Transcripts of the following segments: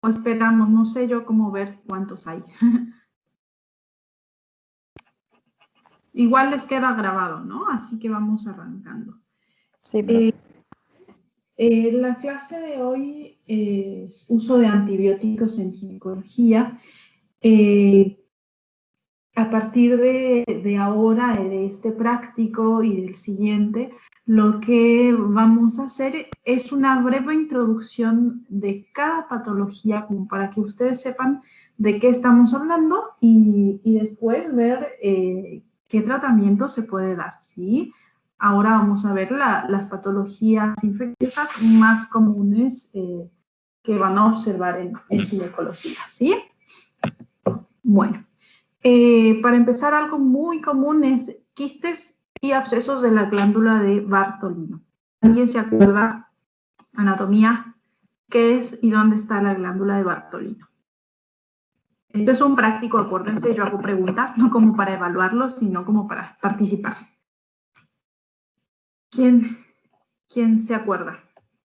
esperamos, no sé yo cómo ver cuántos hay. Igual les queda grabado, ¿no? Así que vamos arrancando. Sí, profe. La clase de hoy es uso de antibióticos en ginecología. A partir de ahora, de este práctico y del siguiente, lo que vamos a hacer es una breve introducción de cada patología, como para que ustedes sepan de qué estamos hablando y después ver qué tratamiento se puede dar, ¿sí? Ahora vamos a ver las patologías infecciosas más comunes que van a observar en ginecología, ¿sí? Bueno. Para empezar, algo muy común es quistes y abscesos de la glándula de Bartolino. ¿Alguien se acuerda, anatomía, qué es y dónde está la glándula de Bartolino? Esto es un práctico, acuérdense, yo hago preguntas, no como para evaluarlos, sino como para participar. ¿Quién se acuerda?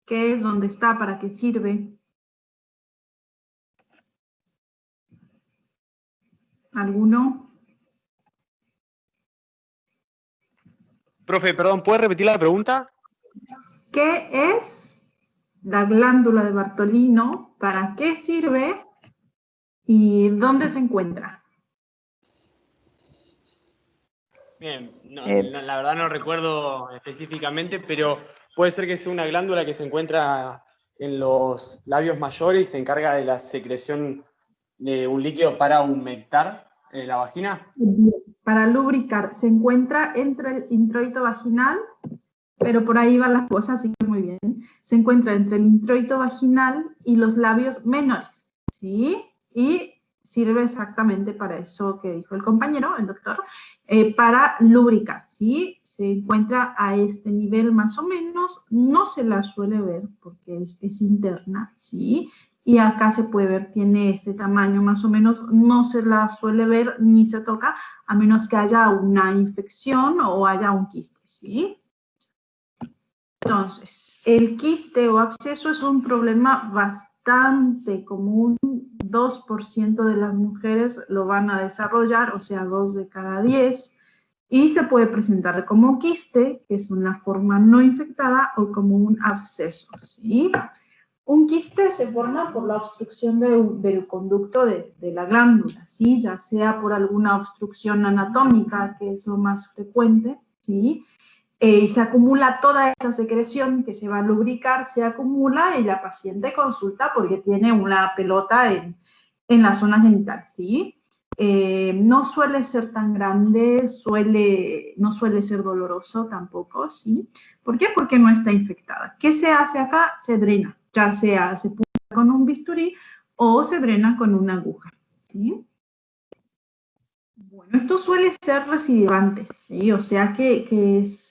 ¿Qué es? ¿Dónde está? ¿Para qué sirve? ¿Alguno? Profe, perdón, ¿puede repetir la pregunta? ¿Qué es la glándula de Bartolino? ¿Para qué sirve? ¿Y dónde se encuentra? Bien, la verdad no recuerdo específicamente, pero puede ser que sea una glándula que se encuentra en los labios mayores y se encarga de la secreción de un líquido para humectar la vagina. Para lubricar, se encuentra entre el introito vaginal, pero por ahí van las cosas, así que muy bien. Se encuentra entre el introito vaginal y los labios menores, ¿sí? Y sirve exactamente para eso que dijo el compañero, el doctor, para lubricar, ¿sí? Se encuentra a este nivel más o menos, no se la suele ver porque es interna, ¿sí? Y acá se puede ver, tiene este tamaño más o menos, no se la suele ver ni se toca, a menos que haya una infección o haya un quiste, ¿sí? Entonces, el quiste o absceso es un problema bastante común, 2% de las mujeres lo van a desarrollar, o sea, 2 de cada 10, y se puede presentar como quiste, que es una forma no infectada, o como un absceso, ¿sí? Un quiste se forma por la obstrucción del conducto de la glándula, ¿sí? Ya sea por alguna obstrucción anatómica, que es lo más frecuente, ¿sí? Y se acumula toda esa secreción que se va a lubricar, se acumula y la paciente consulta porque tiene una pelota en la zona genital, ¿sí? No suele ser tan grande, no suele ser doloroso tampoco, ¿sí? ¿Por qué? Porque no está infectada. ¿Qué se hace acá? Se drena, ya sea se punta con un bisturí o se drena con una aguja, ¿sí? Bueno, esto suele ser recidivante, ¿sí? O sea que es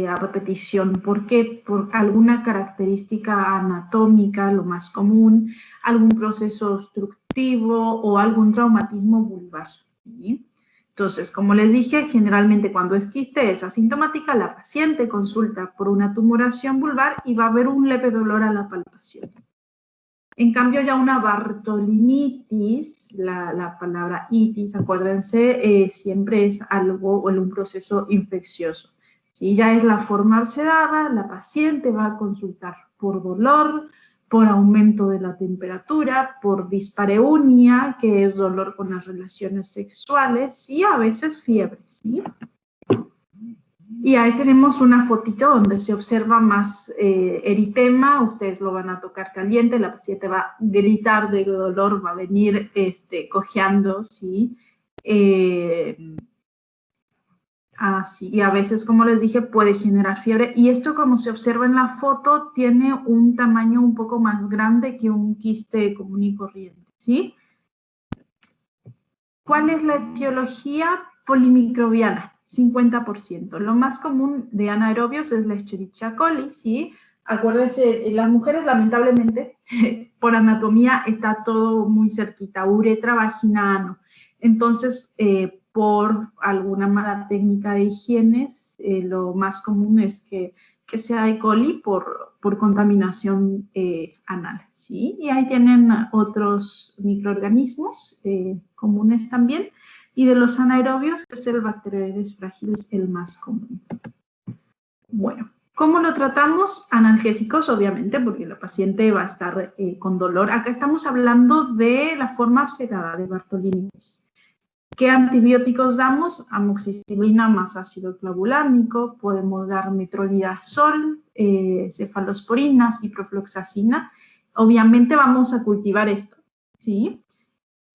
a repetición. ¿Por qué? Por alguna característica anatómica, lo más común, algún proceso obstructivo o algún traumatismo vulvar, ¿sí? Entonces, como les dije, generalmente cuando es quiste es asintomática, la paciente consulta por una tumoración vulvar y va a haber un leve dolor a la palpación. En cambio, ya una bartolinitis, la palabra itis, acuérdense, siempre es algo o un proceso infeccioso. ¿Sí? Ya es la forma sedada, la paciente va a consultar por dolor, por aumento de la temperatura, por dispareunia, que es dolor con las relaciones sexuales, y a veces fiebre, ¿sí? Y ahí tenemos una fotito donde se observa más eritema, ustedes lo van a tocar caliente, la paciente va a gritar de dolor, va a venir cojeando, ¿sí? Así, y a veces, como les dije, puede generar fiebre. Y esto, como se observa en la foto, tiene un tamaño un poco más grande que un quiste común y corriente, ¿sí? ¿Cuál es la etiología? Polimicrobiana, 50%. Lo más común de anaerobios es la Escherichia coli, ¿sí? Acuérdense, las mujeres, lamentablemente, por anatomía está todo muy cerquita, uretra, vagina, ano. Entonces, por alguna mala técnica de higiene, lo más común es que que sea E. coli por contaminación anal, ¿sí? Y ahí tienen otros microorganismos comunes también. Y de los anaerobios es el Bacteroides fragilis el más común. Bueno, ¿cómo lo tratamos? Analgésicos, obviamente, porque la paciente va a estar con dolor. Acá estamos hablando de la forma sedada de Bartolinitis. ¿Qué antibióticos damos? Amoxicilina más ácido clavulánico, podemos dar metronidazol, cefalosporina, ciprofloxacina. Obviamente vamos a cultivar esto, ¿sí?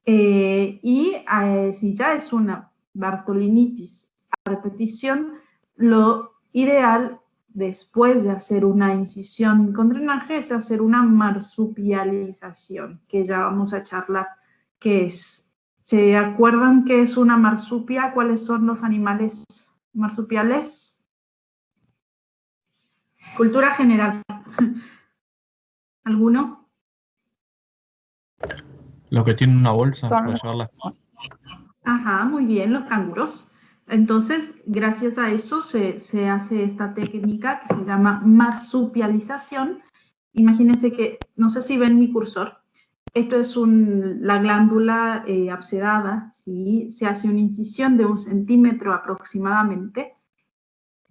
Si ya es una Bartolinitis a repetición, lo ideal después de hacer una incisión con drenaje es hacer una marsupialización, que ya vamos a charlar qué es. ¿Se acuerdan qué es una marsupia? ¿Cuáles son los animales marsupiales? Cultura general. ¿Alguno? Lo que tiene una bolsa para llevarla. Ajá, muy bien, los canguros. Entonces, gracias a eso se hace esta técnica que se llama marsupialización. Imagínense que, no sé si ven mi cursor, esto es la glándula abscedada, ¿sí? Se hace una incisión de 1 centímetro aproximadamente.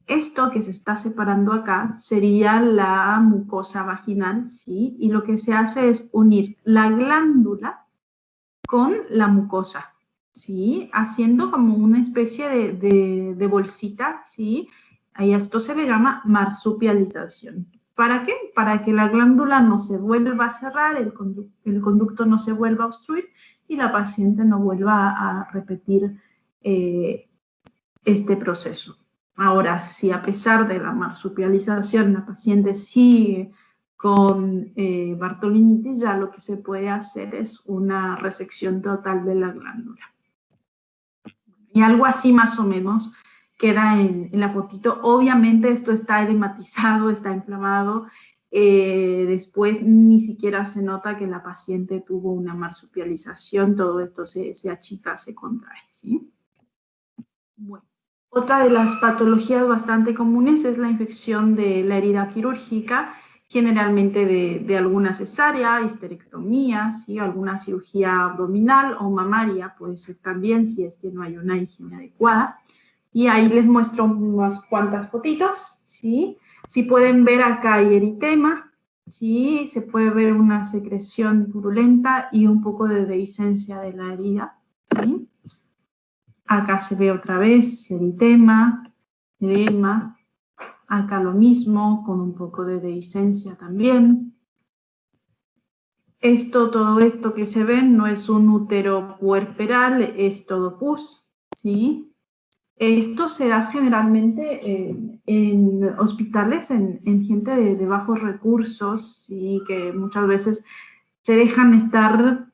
Esto que se está separando acá sería la mucosa vaginal, ¿sí? Y lo que se hace es unir la glándula con la mucosa, ¿sí? Haciendo como una especie de bolsita, ¿sí? A esto se le llama marsupialización. ¿Para qué? Para que la glándula no se vuelva a cerrar, el conducto no se vuelva a obstruir y la paciente no vuelva a repetir este proceso. Ahora, si a pesar de la marsupialización la paciente sigue con Bartolinitis, ya lo que se puede hacer es una resección total de la glándula. Y algo así más o menos queda en la fotito. Obviamente esto está edematizado, está inflamado. Después ni siquiera se nota que la paciente tuvo una marsupialización. Todo esto se achica, se contrae, ¿sí? Bueno. Otra de las patologías bastante comunes es la infección de la herida quirúrgica, generalmente de alguna cesárea, histerectomía, ¿sí? Alguna cirugía abdominal o mamaria, puede ser también si es que no hay una higiene adecuada. Y ahí les muestro unas cuantas fotitos, ¿sí? Si pueden ver acá hay eritema, ¿sí? Se puede ver una secreción purulenta y un poco de dehiscencia de la herida, ¿sí? Acá se ve otra vez eritema, edema. Acá lo mismo, con un poco de dehiscencia también. Todo esto que se ven no es un útero puerperal, es todo pus, ¿sí? Esto se da generalmente en hospitales, en gente de bajos recursos, ¿sí? Que muchas veces se dejan estar,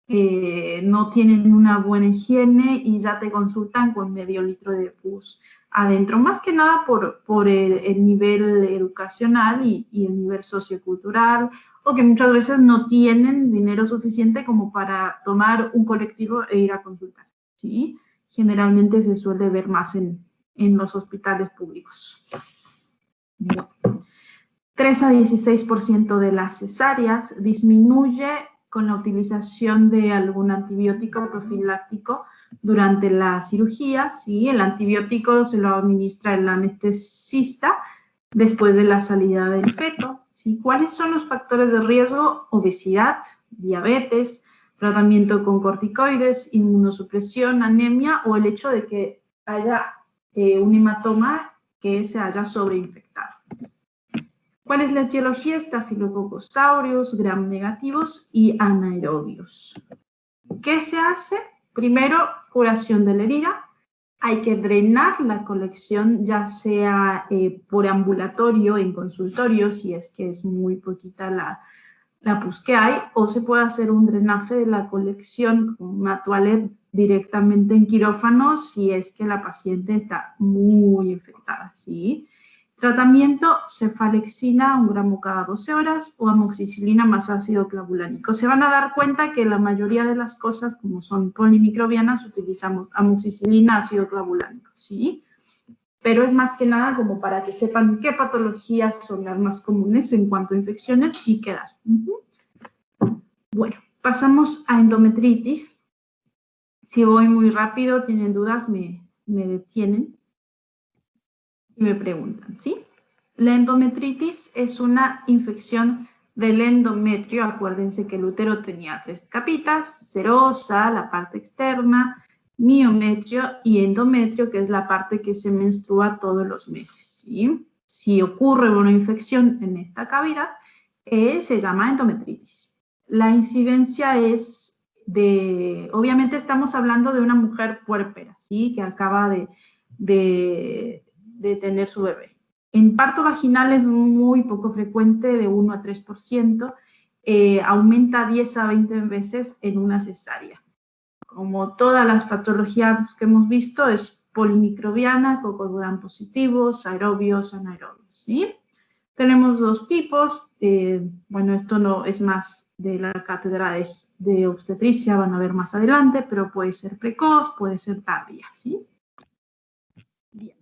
no tienen una buena higiene y ya te consultan con medio litro de pus adentro, más que nada por el nivel educacional y el nivel sociocultural, o que muchas veces no tienen dinero suficiente como para tomar un colectivo e ir a consultar, ¿sí? Generalmente se suele ver más en los hospitales públicos. Bueno. 3 a 16% de las cesáreas disminuye con la utilización de algún antibiótico profiláctico durante la cirugía, ¿sí? El antibiótico se lo administra el anestesista después de la salida del feto, ¿sí? ¿Cuáles son los factores de riesgo? Obesidad, diabetes, tratamiento con corticoides, inmunosupresión, anemia o el hecho de que haya un hematoma que se haya sobreinfectado. ¿Cuál es la etiología? Staphylococcus aureus, gram negativos y anaerobios. ¿Qué se hace? Primero, curación de la herida. Hay que drenar la colección, ya sea por ambulatorio, en consultorio, si es que es muy poquita la pus que hay, o se puede hacer un drenaje de la colección con una toaleta directamente en quirófano si es que la paciente está muy infectada, ¿sí? Tratamiento, cefalexina, 1 gramo cada 12 horas, o amoxicilina más ácido clavulánico. Se van a dar cuenta que la mayoría de las cosas, como son polimicrobianas, utilizamos amoxicilina, ácido clavulánico, ¿sí? pero es más que nada como para que sepan qué patologías son las más comunes en cuanto a infecciones y qué dar. Bueno, pasamos a endometritis. Si voy muy rápido, tienen dudas, me detienen y me preguntan, ¿sí? La endometritis es una infección del endometrio. Acuérdense que el útero tenía 3 capitas: serosa, la parte externa, miometrio y endometrio, que es la parte que se menstrua todos los meses, ¿sí? Si ocurre una infección en esta cavidad, se llama endometritis. La incidencia es obviamente estamos hablando de una mujer puérpera, ¿sí? Que acaba de tener su bebé. En parto vaginal es muy poco frecuente, de 1 a 3%, aumenta 10 a 20 veces en una cesárea. Como todas las patologías que hemos visto, es polimicrobiana, cocos gram positivos, aerobios, anaerobios, ¿sí? Tenemos 2 tipos, bueno, esto no es más de la cátedra de obstetricia, van a ver más adelante, pero puede ser precoz, puede ser tardía, ¿sí? Bien.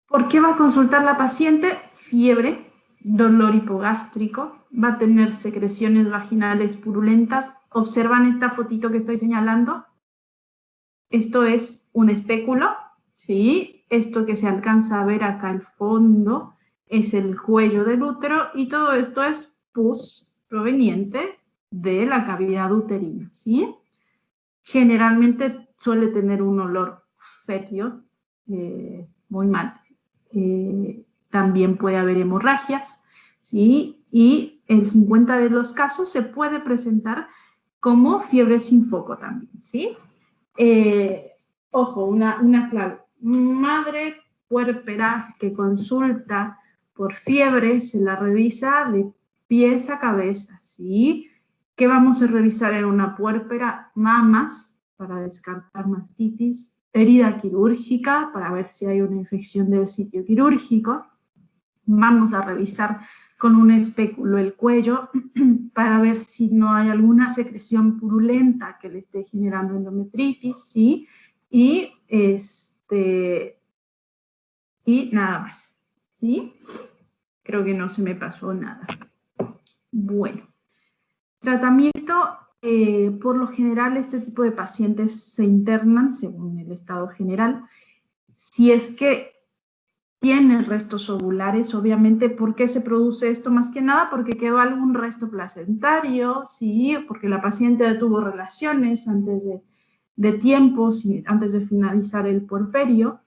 ¿Por qué va a consultar la paciente? Fiebre, dolor hipogástrico, va a tener secreciones vaginales purulentas. ¿Observan esta fotito que estoy señalando? Esto es un espéculo, ¿sí? Esto que se alcanza a ver acá al fondo es el cuello del útero y todo esto es pus proveniente de la cavidad uterina, ¿sí? Generalmente suele tener un olor fétido, muy mal. También puede haber hemorragias, ¿sí? Y el 50% de los casos se puede presentar como fiebre sin foco también, ¿sí? Ojo, una clave. Madre puérpera que consulta por fiebre, se la revisa de pies a cabeza, ¿sí? ¿Qué vamos a revisar en una puérpera? Mamas, para descartar mastitis, herida quirúrgica, para ver si hay una infección del sitio quirúrgico. Vamos a revisar con un espéculo el cuello para ver si no hay alguna secreción purulenta que le esté generando endometritis, ¿sí? Y nada más, ¿sí? Creo que no se me pasó nada. Bueno, tratamiento, por lo general este tipo de pacientes se internan según el estado general. Si es que tiene restos ovulares, obviamente. ¿Por qué se produce esto? Más que nada porque quedó algún resto placentario, ¿sí? Porque la paciente tuvo relaciones antes de tiempo, ¿sí? Antes de finalizar el puerperio,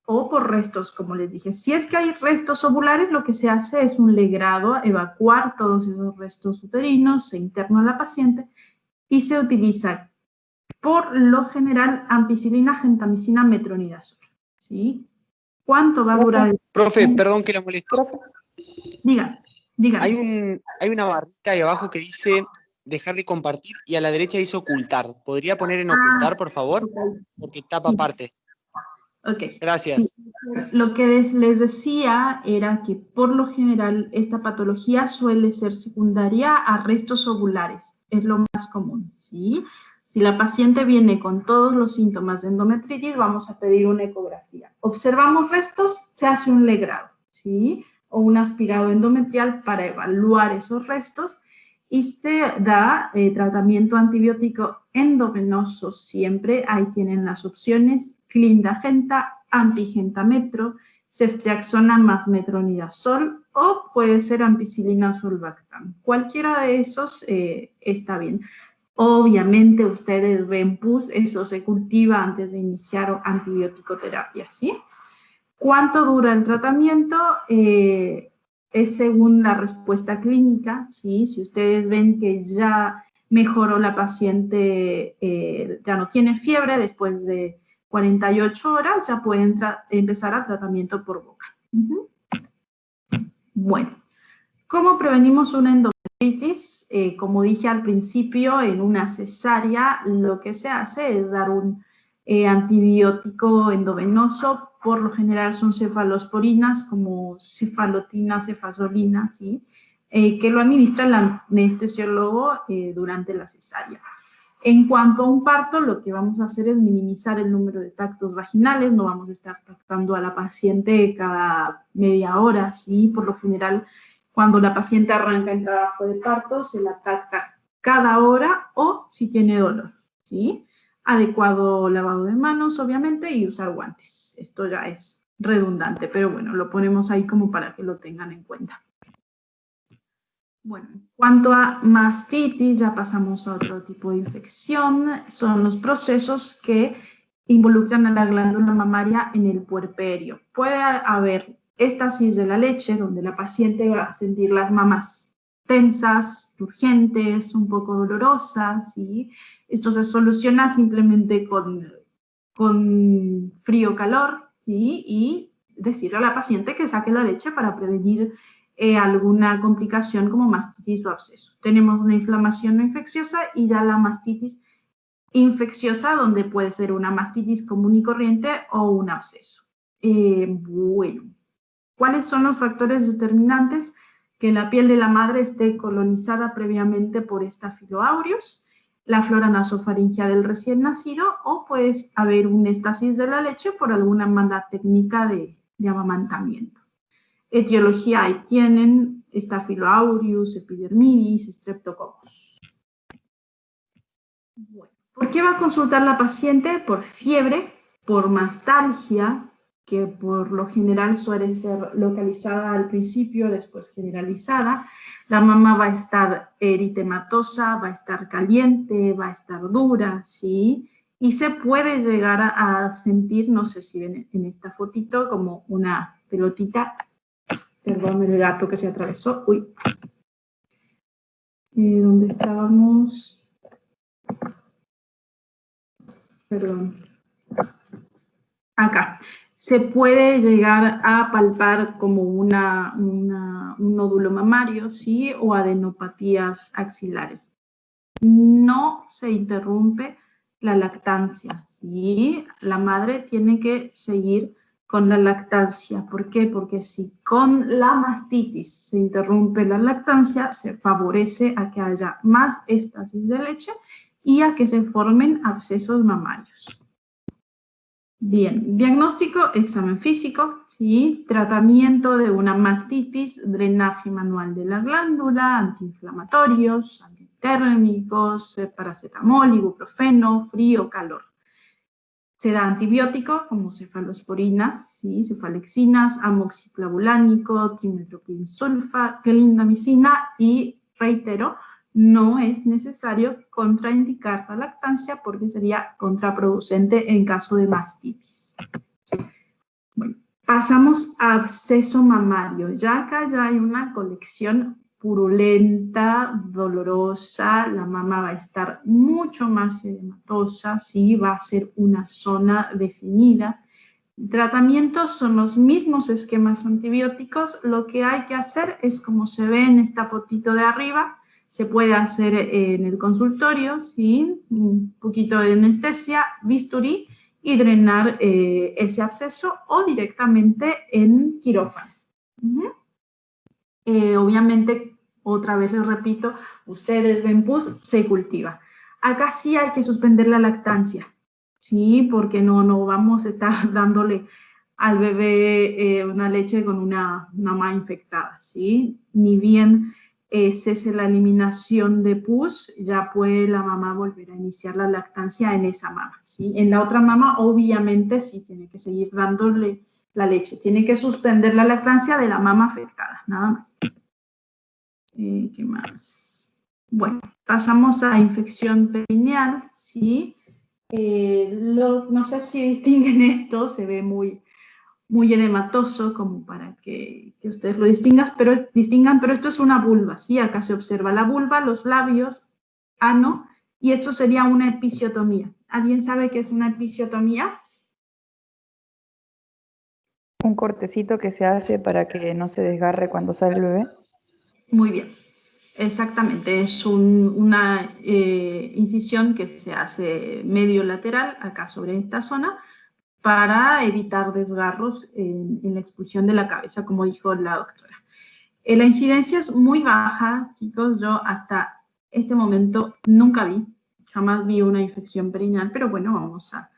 o por restos, como les dije. Si es que hay restos ovulares, lo que se hace es un legrado, evacuar todos esos restos uterinos, se interna a la paciente y se utiliza, por lo general, ampicilina, gentamicina, metronidazol. ¿Sí? ¿Cuánto va a durar? Profe, perdón que la moleste. Diga. Hay una barrita ahí abajo que dice dejar de compartir y a la derecha dice ocultar. ¿Podría poner en ocultar, por favor? Porque tapa aparte. Ok. Gracias. Sí. Lo que les decía era que por lo general esta patología suele ser secundaria a restos ovulares. Es lo más común, ¿sí? Si la paciente viene con todos los síntomas de endometritis, vamos a pedir una ecografía. Observamos restos, se hace un legrado, ¿sí? O un aspirado endometrial para evaluar esos restos y se da tratamiento antibiótico endovenoso siempre. Ahí tienen las opciones: clindagenta, antigentametro, ceftriaxona más metronidazol, o puede ser ampicilina sulbactam. Cualquiera de esos está bien. Obviamente ustedes ven pus, eso se cultiva antes de iniciar antibiótico-terapia, ¿sí? ¿Cuánto dura el tratamiento? Es según la respuesta clínica, ¿sí? Si ustedes ven que ya mejoró la paciente, ya no tiene fiebre, después de 48 horas ya pueden empezar a tratamiento por boca. Bueno, ¿cómo prevenimos una endometritis? Como dije al principio, en una cesárea lo que se hace es dar un antibiótico endovenoso. Por lo general son cefalosporinas como cefalotina, cefazolina, ¿sí? Que lo administra el anestesiólogo durante la cesárea. En cuanto a un parto, lo que vamos a hacer es minimizar el número de tactos vaginales, no vamos a estar tactando a la paciente cada media hora, ¿sí? Por lo general, cuando la paciente arranca en trabajo de parto, se la tacta cada hora o si tiene dolor, ¿sí? Adecuado lavado de manos, obviamente, y usar guantes. Esto ya es redundante, pero bueno, lo ponemos ahí como para que lo tengan en cuenta. Bueno, en cuanto a mastitis, ya pasamos a otro tipo de infección. Son los procesos que involucran a la glándula mamaria en el puerperio. Puede haber éstasis de la leche, donde la paciente va a sentir las mamas tensas, turgentes, un poco dolorosas, ¿sí? Esto se soluciona simplemente con frío-calor, ¿sí? Y decirle a la paciente que saque la leche para prevenir alguna complicación como mastitis o absceso. Tenemos una inflamación no infecciosa y ya la mastitis infecciosa, donde puede ser una mastitis común y corriente o un absceso. Bueno, ¿cuáles son los factores determinantes? Que la piel de la madre esté colonizada previamente por Staphyloaureus, la flora nasofaringea del recién nacido, o puede haber un éstasis de la leche por alguna mala técnica de amamantamiento. Etiología, ahí tienen Staphyloaureus, epidermidis, Streptococcus. Bueno, ¿por qué va a consultar la paciente? Por fiebre, por mastalgia, que por lo general suele ser localizada al principio, después generalizada. La mama va a estar eritematosa, va a estar caliente, va a estar dura, ¿sí? Y se puede llegar a sentir, no sé si ven en esta fotito, como una pelotita. Perdón, el gato que se atravesó. Uy. ¿Dónde estábamos? Perdón. Acá. Se puede llegar a palpar como un nódulo mamario, ¿sí? O adenopatías axilares. No se interrumpe la lactancia, ¿sí? La madre tiene que seguir con la lactancia. ¿Por qué? Porque si con la mastitis se interrumpe la lactancia, se favorece a que haya más éstasis de leche y a que se formen abscesos mamarios. Bien, diagnóstico, examen físico, ¿sí? Tratamiento de una mastitis, drenaje manual de la glándula, antiinflamatorios, antitérmicos, paracetamol, ibuprofeno, frío, calor. Se da antibiótico como cefalosporinas, ¿sí? Cefalexinas, amoxiclavulánico, trimethoprim sulfa, clindamicina y, reitero, no es necesario contraindicar la lactancia porque sería contraproducente en caso de mastitis. Bueno, pasamos a absceso mamario. Ya acá ya hay una colección purulenta, dolorosa, la mama va a estar mucho más edematosa, ¿sí? Va a ser una zona definida. Tratamientos son los mismos esquemas antibióticos, lo que hay que hacer es como se ve en esta fotito de arriba, se puede hacer en el consultorio, ¿sí? Un poquito de anestesia, bisturí y drenar ese absceso o directamente en quirófano. Obviamente, otra vez les repito, ustedes ven pus, se cultiva. Acá sí hay que suspender la lactancia, ¿sí? Porque no vamos a estar dándole al bebé una leche con una mamá infectada, ¿sí? Ni bien cese la eliminación de pus, ya puede la mamá volver a iniciar la lactancia en esa mama, ¿sí? En la otra mama, obviamente, sí tiene que seguir dándole la leche. Tiene que suspender la lactancia de la mama afectada, nada más. ¿Qué más? Bueno, pasamos a infección perineal, ¿sí? No sé si distinguen esto, se ve muy edematoso como para que ustedes lo distingan, pero esto es una vulva, ¿sí? Acá se observa la vulva, los labios, ano, y esto sería una episiotomía. ¿Alguien sabe qué es una episiotomía? Un cortecito que se hace para que no se desgarre cuando sale el bebé. Muy bien, exactamente. Es una incisión que se hace medio lateral, acá sobre esta zona, para evitar desgarros en la expulsión de la cabeza, como dijo la doctora. La incidencia es muy baja, chicos. Yo hasta este momento nunca vi jamás vi una infección perineal, pero bueno, vamos a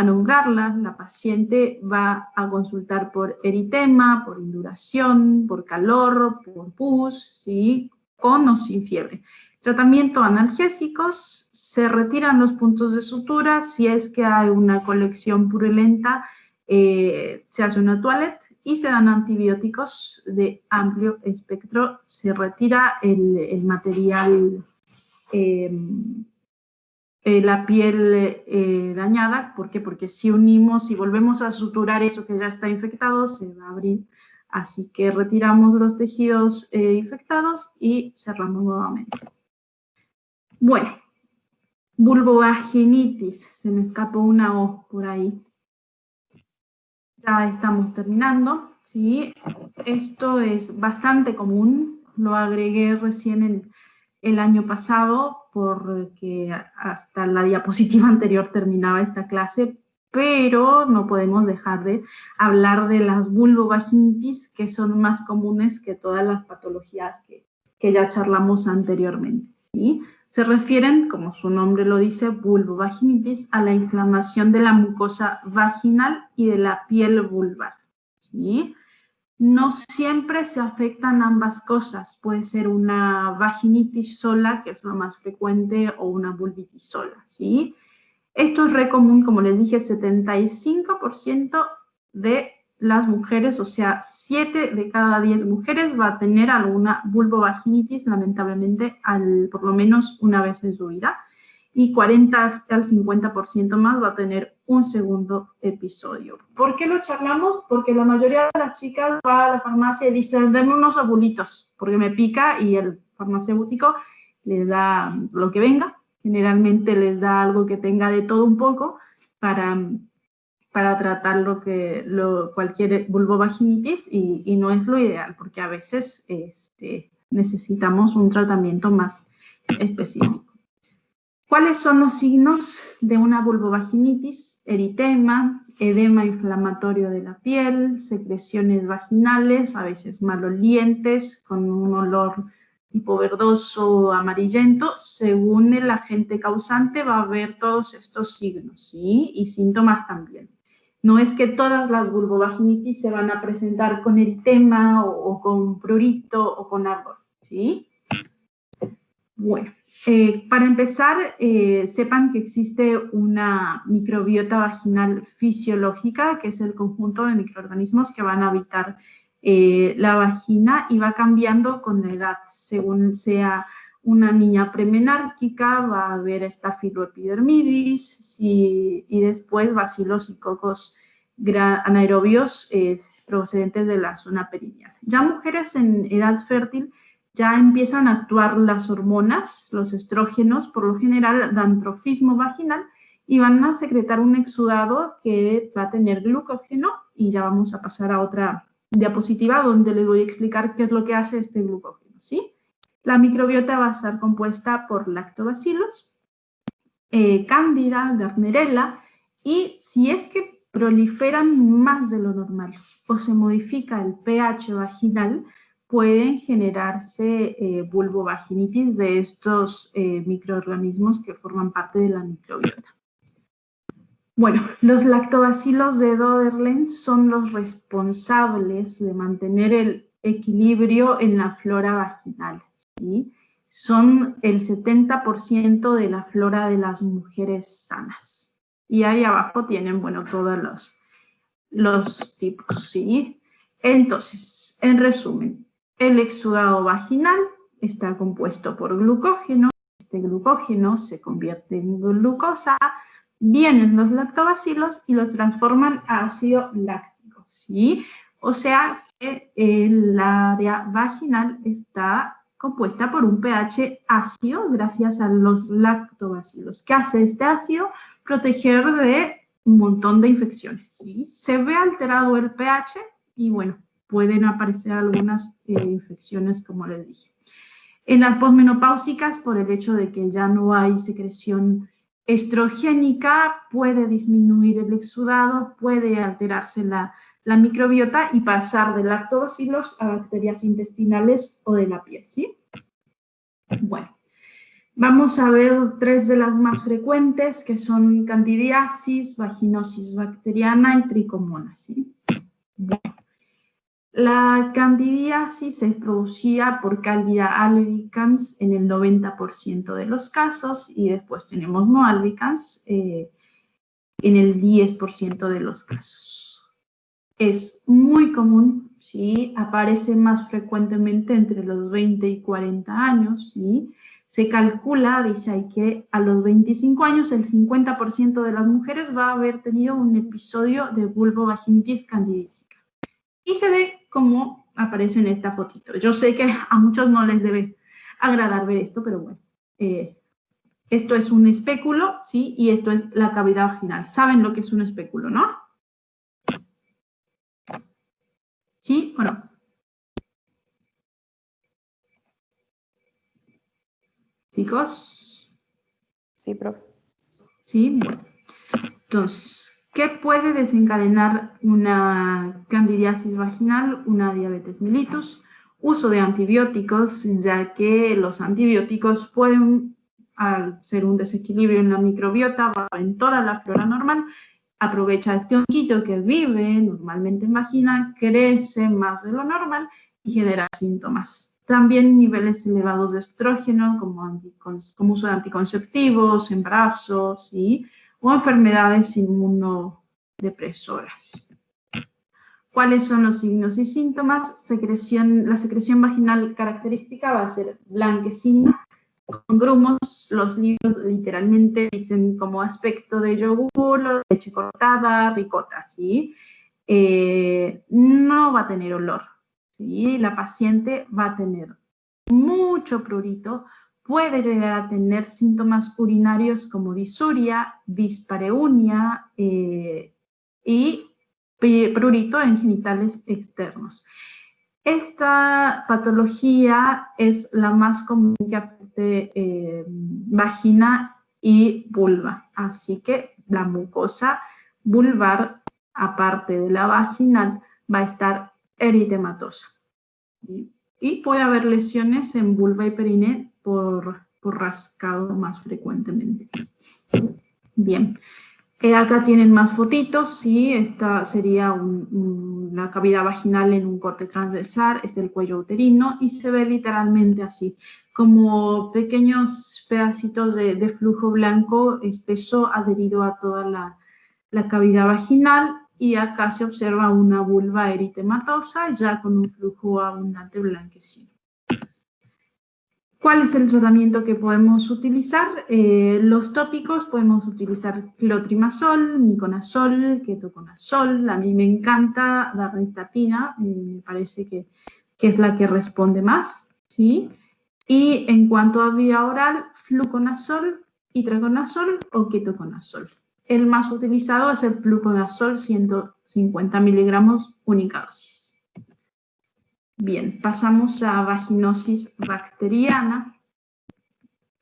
nombrarla. La paciente va a consultar por eritema, por induración, por calor, por pus, ¿sí? Con o sin fiebre. Tratamiento analgésicos, se retiran los puntos de sutura, si es que hay una colección purulenta, se hace una toilette y se dan antibióticos de amplio espectro, se retira el material, la piel dañada. ¿Por qué? Porque si unimos y volvemos a suturar eso que ya está infectado, se va a abrir. Así que retiramos los tejidos infectados y cerramos nuevamente. Bueno, vulvovaginitis, se me escapó una O por ahí. Ya estamos terminando, ¿sí? Esto es bastante común, lo agregué recién el año pasado porque hasta la diapositiva anterior terminaba esta clase, pero no podemos dejar de hablar de las vulvovaginitis, que son más comunes que todas las patologías que ya charlamos anteriormente, ¿sí? Se refieren, como su nombre lo dice, vulvovaginitis, a la inflamación de la mucosa vaginal y de la piel vulvar, ¿sí? No siempre se afectan ambas cosas. Puede ser una vaginitis sola, que es lo más frecuente, o una vulvitis sola, ¿sí? Esto es re común, como les dije, 75% de las mujeres, o sea, 7 de cada 10 mujeres va a tener alguna vulvovaginitis, lamentablemente, por lo menos una vez en su vida, y 40 al 50% más va a tener un segundo episodio. ¿Por qué lo charlamos? Porque la mayoría de las chicas va a la farmacia y dicen, denme unos abulitos, porque me pica, y el farmacéutico les da lo que venga. Generalmente les da algo que tenga de todo un poco para tratar cualquier vulvovaginitis, y no es lo ideal, porque a veces necesitamos un tratamiento más específico. ¿Cuáles son los signos de una vulvovaginitis? Eritema, edema inflamatorio de la piel, secreciones vaginales, a veces malolientes, con un olor tipo verdoso, amarillento. Según el agente causante va a haber todos estos signos, ¿sí? Y síntomas también. No es que todas las vulvovaginitis se van a presentar con eritema o con prurito o con ardor, ¿sí? Bueno, para empezar, sepan que existe una microbiota vaginal fisiológica, que es el conjunto de microorganismos que van a habitar la vagina, y va cambiando con la edad. Según sea una niña premenárquica, va a haber estafiloepidermidis, y después bacilos y cocos anaerobios procedentes de la zona perineal. Ya mujeres en edad fértil ya empiezan a actuar las hormonas, los estrógenos, por lo general dan trofismo vaginal, y van a secretar un exudado que va a tener glucógeno, y ya vamos a pasar a otra diapositiva donde les voy a explicar qué es lo que hace este glucógeno, ¿sí? La microbiota va a estar compuesta por lactobacilos, cándida, gardnerella, y si es que proliferan más de lo normal o se modifica el pH vaginal, pueden generarse vulvovaginitis de estos microorganismos que forman parte de la microbiota. Bueno, los lactobacilos de Döderlen son los responsables de mantener el equilibrio en la flora vaginal, ¿sí? Son el 70% de la flora de las mujeres sanas. Y ahí abajo tienen, bueno, todos los tipos, ¿sí? Entonces, en resumen, el exudado vaginal está compuesto por glucógeno. Este glucógeno se convierte en glucosa, vienen los lactobacilos y lo transforman a ácido láctico, ¿sí? O sea que el área vaginal está compuesta por un pH ácido gracias a los lactobacilos. ¿Qué hace este ácido? Proteger de un montón de infecciones, ¿sí? Se ve alterado el pH y, bueno, pueden aparecer algunas infecciones, como les dije. En las posmenopáusicas, por el hecho de que ya no hay secreción estrogénica, puede disminuir el exudado, puede alterarse la microbiota y pasar de lactobacilos a bacterias intestinales o de la piel, ¿sí? Bueno, Vamos a ver 3 de las más frecuentes, que son candidiasis, vaginosis bacteriana y tricomonas, ¿sí? Bueno. La candidiasis es producida por Candida albicans en el 90% de los casos, y después tenemos no albicans en el 10% de los casos. Es muy común, ¿sí? Aparece más frecuentemente entre los 20 y 40 años, ¿sí? Se calcula, dice ahí, que a los 25 años el 50% de las mujeres va a haber tenido un episodio de vulvovaginitis candidíaca. Y se ve como aparece en esta fotito. Yo sé que a muchos no les debe agradar ver esto, pero bueno. Esto es un espéculo, ¿sí? Y esto es la cavidad vaginal. ¿Saben lo que es un espéculo, no? ¿Sí o no? ¿Chicos? Sí, profe. Sí, bueno. Entonces, ¿qué puede desencadenar una candidiasis vaginal? Una diabetes mellitus. Uso de antibióticos, ya que los antibióticos pueden, al ser un desequilibrio en la microbiota, en toda la flora normal, aprovecha este honguito que vive normalmente en vagina, crece más de lo normal y genera síntomas. También niveles elevados de estrógeno, como uso de anticonceptivos, embarazos, ¿sí? O enfermedades inmunodepresoras. ¿Cuáles son los signos y síntomas? La secreción vaginal característica va a ser blanquecina, con grumos. Los libros literalmente dicen como aspecto de yogur, leche cortada, ricota, ¿sí? No va a tener olor, ¿sí? La paciente va a tener mucho prurito, puede llegar a tener síntomas urinarios como disuria, dispareunia y prurito en genitales externos. Esta patología es la más común que afecte vagina y vulva, así que la mucosa vulvar, aparte de la vaginal, va a estar eritematosa. Y puede haber lesiones en vulva y perine por rascado más frecuentemente. Bien. Acá tienen más fotitos, sí, esta sería la cavidad vaginal en un corte transversal, este es el cuello uterino, y se ve literalmente así, como pequeños pedacitos de flujo blanco espeso adherido a toda la cavidad vaginal, y acá se observa una vulva eritematosa ya con un flujo abundante blanquecino. ¿Cuál es el tratamiento que podemos utilizar? Los tópicos podemos utilizar clotrimazol, miconazol, ketoconazol. A mí me encanta la ristatina, me parece que es la que responde más, ¿sí? Y en cuanto a vía oral, fluconazol, itraconazol o ketoconazol. El más utilizado es el fluconazol, 150 miligramos única dosis. Bien, pasamos a vaginosis bacteriana.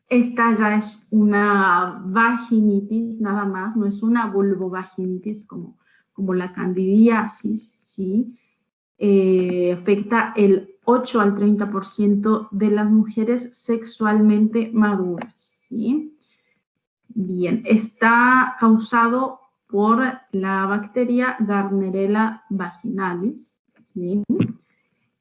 Esta ya es una vaginitis nada más, no es una vulvovaginitis como la candidiasis, ¿sí? Afecta el 8 al 30% de las mujeres sexualmente maduras, ¿sí? Bien, está causado por la bacteria Gardnerella vaginalis, ¿sí?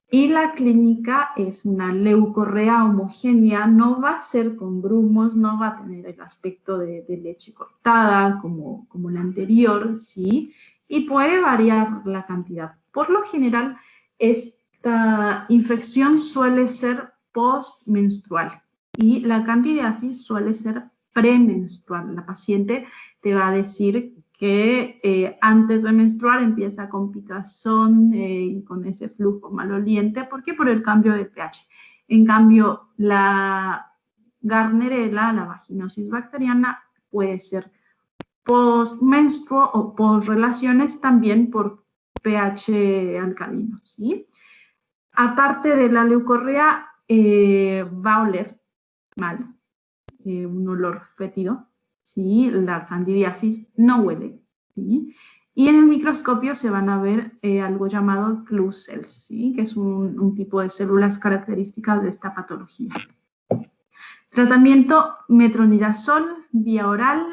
Y la clínica es una leucorrea homogénea, no va a ser con grumos, no va a tener el aspecto de leche cortada como la anterior, ¿sí? Y puede variar la cantidad. Por lo general, esta infección suele ser postmenstrual y la candidiasis suele ser premenstrual. La paciente te va a decir que antes de menstruar empieza con picazón y con ese flujo maloliente. ¿Por qué? Por el cambio de pH. En cambio, la Gardnerella, la vaginosis bacteriana, puede ser postmenstruo o postrelaciones también por pH alcalino, ¿sí? Aparte de la leucorrea, va a oler mal, un olor fétido, ¿sí? La candidiasis no huele, ¿sí? Y en el microscopio se van a ver algo llamado clue cells, ¿sí? Que es un tipo de células características de esta patología. Tratamiento metronidazol vía oral,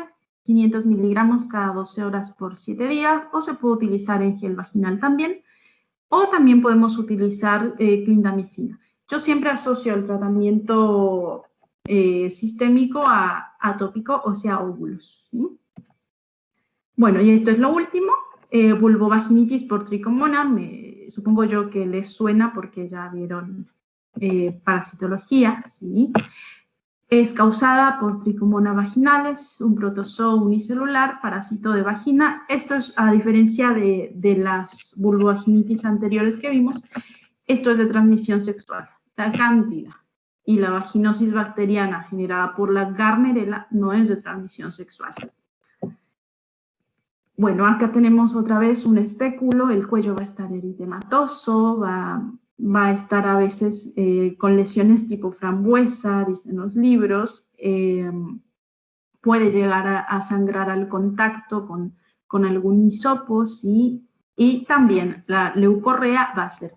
500 miligramos cada 12 horas por 7 días, o se puede utilizar en gel vaginal también, o también podemos utilizar clindamicina. Yo siempre asocio el tratamiento sistémico a atópico, o sea, óvulos, ¿sí? Bueno, y esto es lo último, vulvovaginitis por tricomona, supongo yo que les suena porque ya vieron parasitología, ¿sí? Es causada por tricomona vaginalis, un protozoo unicelular, parásito de vagina. Esto es, a diferencia de las vulvovaginitis anteriores que vimos, esto es de transmisión sexual. La cándida y la vaginosis bacteriana generada por la Gardnerella no es de transmisión sexual. Bueno, acá tenemos otra vez un espéculo, el cuello va a estar eritematoso, va a estar a veces con lesiones tipo frambuesa, dicen los libros, puede llegar a sangrar al contacto con algún hisopo, ¿sí? Y también la leucorrea va a ser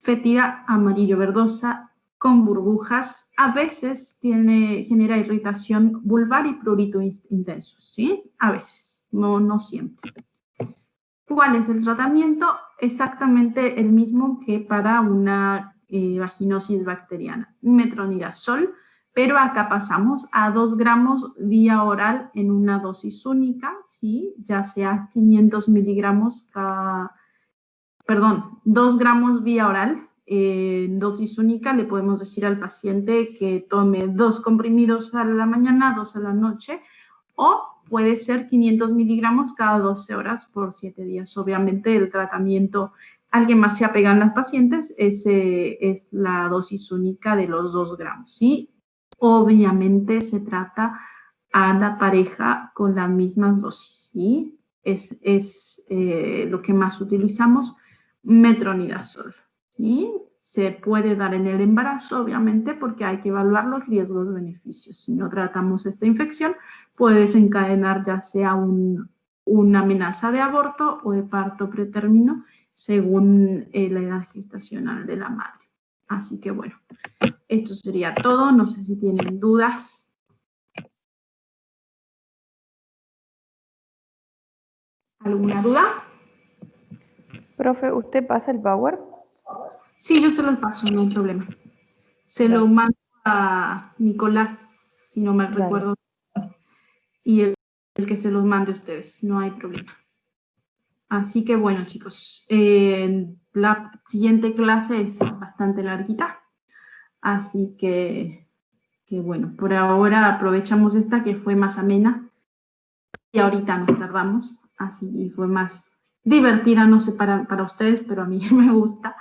fétida amarillo verdosa con burbujas, a veces genera irritación vulvar y prurito intenso, ¿sí? A veces. No siempre. ¿Cuál es el tratamiento? Exactamente el mismo que para una vaginosis bacteriana. Metronidazol, pero acá pasamos a 2 gramos vía oral en una dosis única, ¿sí? Ya sea 500 miligramos 2 gramos vía oral en dosis única. Le podemos decir al paciente que tome 2 comprimidos a la mañana, 2 a la noche, o puede ser 500 miligramos cada 12 horas por 7 días. Obviamente el tratamiento al que más se apegan las pacientes es la dosis única de los 2 gramos, ¿sí? Obviamente se trata a la pareja con las mismas dosis, ¿sí? Es lo que más utilizamos, metronidazol, ¿sí? Se puede dar en el embarazo, obviamente, porque hay que evaluar los riesgos-beneficios. Si no tratamos esta infección, puede desencadenar ya sea una amenaza de aborto o de parto pretérmino, según la edad gestacional de la madre. Así que bueno, esto sería todo. No sé si tienen dudas. ¿Alguna duda? Profe, ¿usted pasa el Power? Sí, yo se lo paso, no hay problema. Se lo mando a Nicolás, si no mal recuerdo, y el que se los mande a ustedes, no hay problema. Así que bueno, chicos, la siguiente clase es bastante larguita, así que bueno, por ahora aprovechamos esta que fue más amena y ahorita nos tardamos, así fue más divertida, no sé para ustedes, pero a mí me gusta.